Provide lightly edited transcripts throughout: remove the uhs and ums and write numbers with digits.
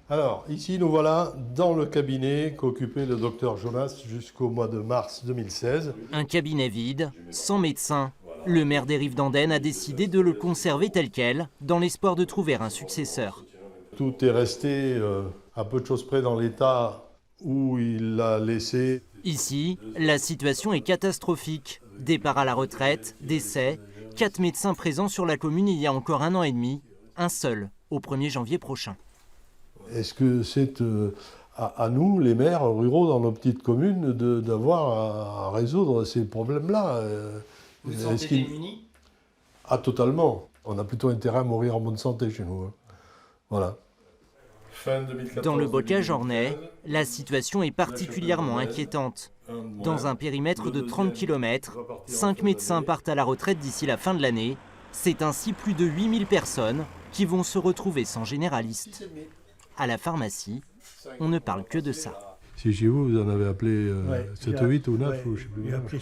Alors, ici, nous voilà dans le cabinet qu'occupait le docteur Jonas jusqu'au mois de mars 2016. Un cabinet vide, sans médecin. Le maire des Rives-d'Andenne a décidé de le conserver tel quel, dans l'espoir de trouver un successeur. Tout est resté à peu de choses près dans l'état où il l'a laissé. Ici, la situation est catastrophique. Départ à la retraite, décès, 4 médecins présents sur la commune il y a encore 1 an et demi, un seul au 1er janvier prochain. Est-ce que c'est à nous, les maires ruraux dans nos petites communes, d'avoir à résoudre ces problèmes-là? Vous vous sentez démunis ? Ah, totalement. On a plutôt intérêt à mourir en bonne santé chez nous. Hein. Voilà. Fin 2014, dans le bocage ornais, la situation est particulièrement inquiétante. Dans un périmètre de 30 km, 5 médecins partent à la retraite d'ici la fin de l'année. C'est ainsi plus de 8000 personnes qui vont se retrouver sans généraliste. À la pharmacie, on ne parle que de ça. Si chez vous, vous en avez appelé 7, 8 ou 9, ou je sais plus. J'ai appelé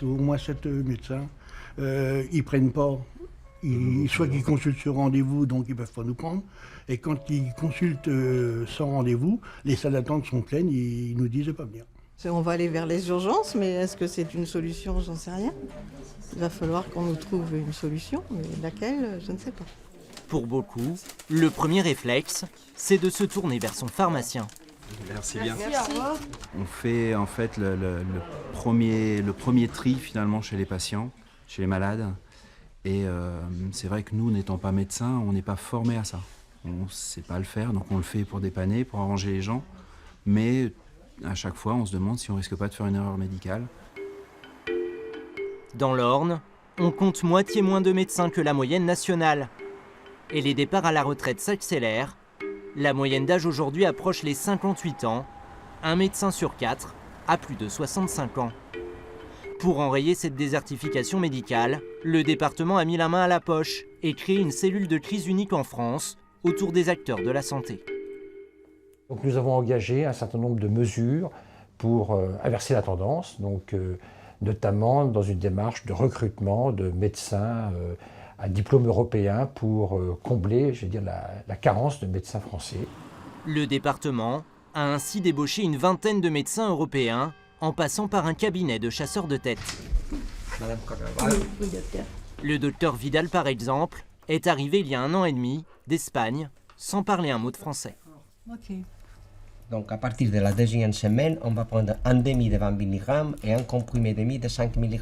au moins 7 médecins. Ils prennent pas. Soit qu'ils consultent sur rendez-vous, donc ils ne peuvent pas nous prendre. Et quand ils consultent sans rendez-vous, les salles d'attente sont pleines, ils nous disent de ne pas venir. On va aller vers les urgences, mais est-ce que c'est une solution? J'en sais rien. Il va falloir qu'on nous trouve une solution, mais laquelle, je ne sais pas. Pour beaucoup, le premier réflexe, c'est de se tourner vers son pharmacien. Merci bien. Merci. On fait en fait le premier tri finalement chez les patients, chez les malades. Et c'est vrai que nous, n'étant pas médecins, on n'est pas formés à ça. On ne sait pas le faire, donc on le fait pour dépanner, pour arranger les gens. Mais à chaque fois, on se demande si on risque pas de faire une erreur médicale. Dans l'Orne, on compte moitié moins de médecins que la moyenne nationale. Et les départs à la retraite s'accélèrent. La moyenne d'âge aujourd'hui approche les 58 ans. Un médecin sur 4 a plus de 65 ans. Pour enrayer cette désertification médicale, le département a mis la main à la poche et créé une cellule de crise unique en France autour des acteurs de la santé. Donc nous avons engagé un certain nombre de mesures pour inverser la tendance, notamment dans une démarche de recrutement de médecins à diplôme européen pour combler, la carence de médecins français. Le département a ainsi débauché une vingtaine de médecins européens en passant par un cabinet de chasseurs de tête. Le docteur Vidal, par exemple, est arrivé il y a 1 an et demi d'Espagne sans parler un mot de français. Okay. Donc à partir de la 2e semaine, on va prendre un demi de 20 mg et un comprimé demi de 5 mg.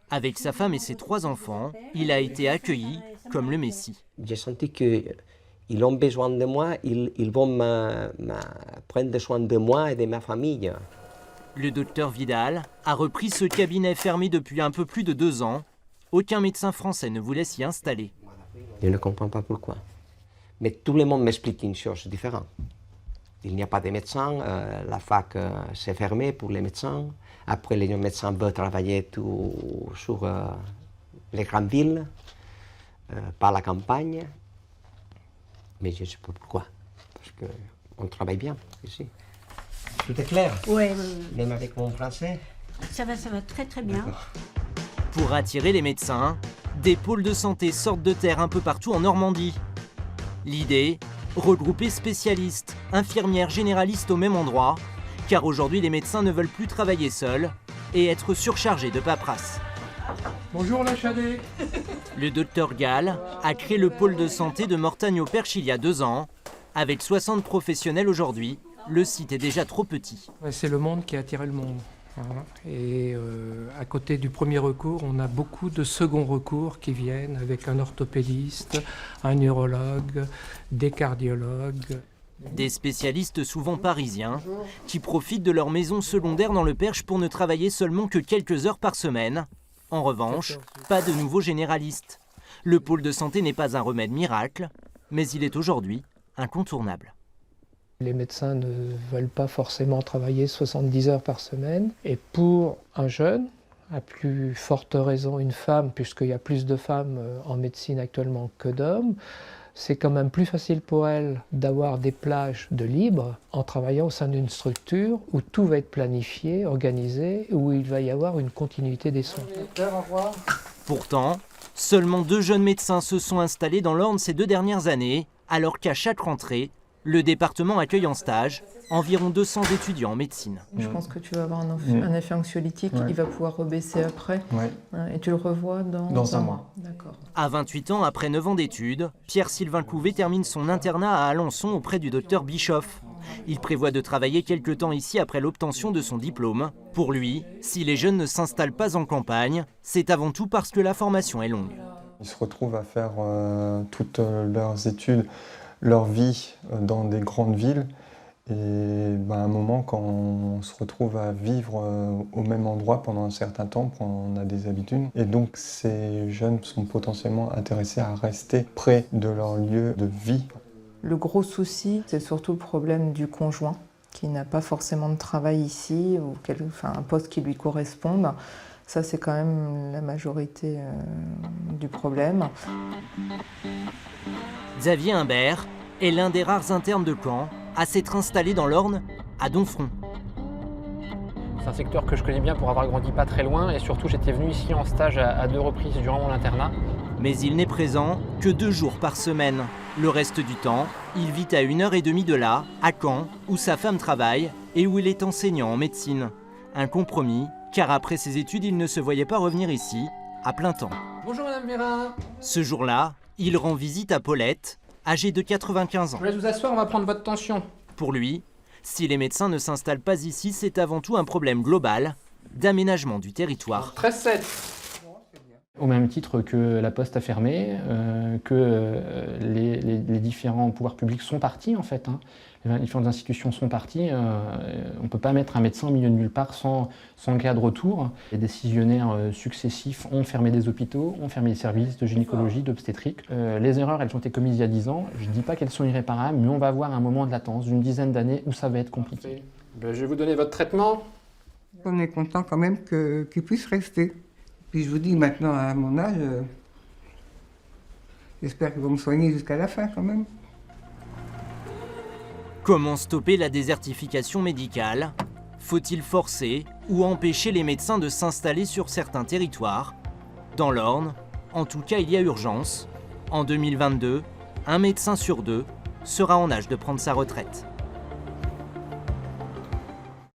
Avec sa femme et ses 3 enfants, il a été accueilli comme le Messie. J'ai senti qu'ils ont besoin de moi, ils vont prendre soin de moi et de ma famille. Le docteur Vidal a repris ce cabinet fermé depuis un peu plus de 2 ans. Aucun médecin français ne voulait s'y installer. Je ne comprends pas pourquoi. Mais tout le monde m'explique une chose différente. Il n'y a pas de médecins, la fac s'est fermée pour les médecins. Après, les médecins veulent travailler tout sur les grandes villes, pas la campagne. Mais je ne sais pas pourquoi. Parce qu'on travaille bien ici. Tout est clair? Oui. Même avec mon français? Ça va très bien. Pour attirer les médecins, des pôles de santé sortent de terre un peu partout en Normandie. L'idée, regrouper spécialistes, infirmières, généralistes au même endroit, car aujourd'hui les médecins ne veulent plus travailler seuls et être surchargés de paperasse. Bonjour la Chadet. Le docteur Gall a créé le pôle de santé de Mortagne-au-Perche il y a 2 ans. Avec 60 professionnels aujourd'hui, le site est déjà trop petit. C'est le monde qui a attiré le monde. Voilà. Et à côté du premier recours, on a beaucoup de second recours qui viennent avec un orthopédiste, un neurologue, des cardiologues. Des spécialistes souvent parisiens qui profitent de leur maison secondaire dans le Perche pour ne travailler seulement que quelques heures par semaine. En revanche, pas de nouveaux généralistes. Le pôle de santé n'est pas un remède miracle, mais il est aujourd'hui incontournable. Les médecins ne veulent pas forcément travailler 70 heures par semaine. Et pour un jeune, à plus forte raison une femme, puisqu'il y a plus de femmes en médecine actuellement que d'hommes, c'est quand même plus facile pour elle d'avoir des plages de libre en travaillant au sein d'une structure où tout va être planifié, organisé, où il va y avoir une continuité des soins. Pourtant, seulement 2 jeunes médecins se sont installés dans l'Orne ces 2 dernières années, alors qu'à chaque rentrée, Le département accueille en stage environ 200 étudiants en médecine. Je pense que tu vas avoir un effet anxiolytique, il va pouvoir rebaisser après. Et tu le revois dans un mois. D'accord. À 28 ans, après 9 ans d'études, Pierre-Sylvain Couvet termine son internat à Alençon auprès du docteur Bischoff. Il prévoit de travailler quelque temps ici après l'obtention de son diplôme. Pour lui, si les jeunes ne s'installent pas en campagne, c'est avant tout parce que la formation est longue. Ils se retrouvent à faire toutes leurs études, leur vie dans des grandes villes. Et à un moment, quand on se retrouve à vivre au même endroit pendant un certain temps, on a des habitudes. Et donc ces jeunes sont potentiellement intéressés à rester près de leur lieu de vie. Le gros souci, c'est surtout le problème du conjoint, qui n'a pas forcément de travail ici, ou un poste qui lui corresponde. Ça, c'est quand même la majorité du problème. Xavier Imbert est l'un des rares internes de Caen à s'être installé dans l'Orne, à Domfront. C'est un secteur que je connais bien pour avoir grandi pas très loin, et surtout j'étais venu ici en stage à 2 reprises durant mon internat. Mais il n'est présent que 2 jours par semaine. Le reste du temps, il vit à 1h30 de là, à Caen, où sa femme travaille et où il est enseignant en médecine. Un compromis, car après ses études, il ne se voyait pas revenir ici, à plein temps. Bonjour Madame Vérin. Ce jour-là, il rend visite à Paulette, âgée de 95 ans. Je vous laisse vous asseoir, on va prendre votre tension. Pour lui, si les médecins ne s'installent pas ici, c'est avant tout un problème global d'aménagement du territoire. 13-7. Au même titre que la Poste a fermé, que les différents pouvoirs publics sont partis en fait. Les différentes institutions sont parties. On ne peut pas mettre un médecin au milieu de nulle part sans cas de retour. Les décisionnaires successifs ont fermé des hôpitaux, ont fermé des services de gynécologie, d'obstétrique. Les erreurs, elles ont été commises il y a 10 ans. Je ne dis pas qu'elles sont irréparables, mais on va avoir un moment de latence d'une dizaine d'années où ça va être compliqué. Je vais vous donner votre traitement. On est content quand même qu'il puisse rester. Puis je vous dis maintenant, à mon âge, j'espère qu'ils vont me soigner jusqu'à la fin quand même. Comment stopper la désertification médicale? Faut-il forcer ou empêcher les médecins de s'installer sur certains territoires? Dans l'Orne, en tout cas, il y a urgence. En 2022, un médecin sur 2 sera en âge de prendre sa retraite.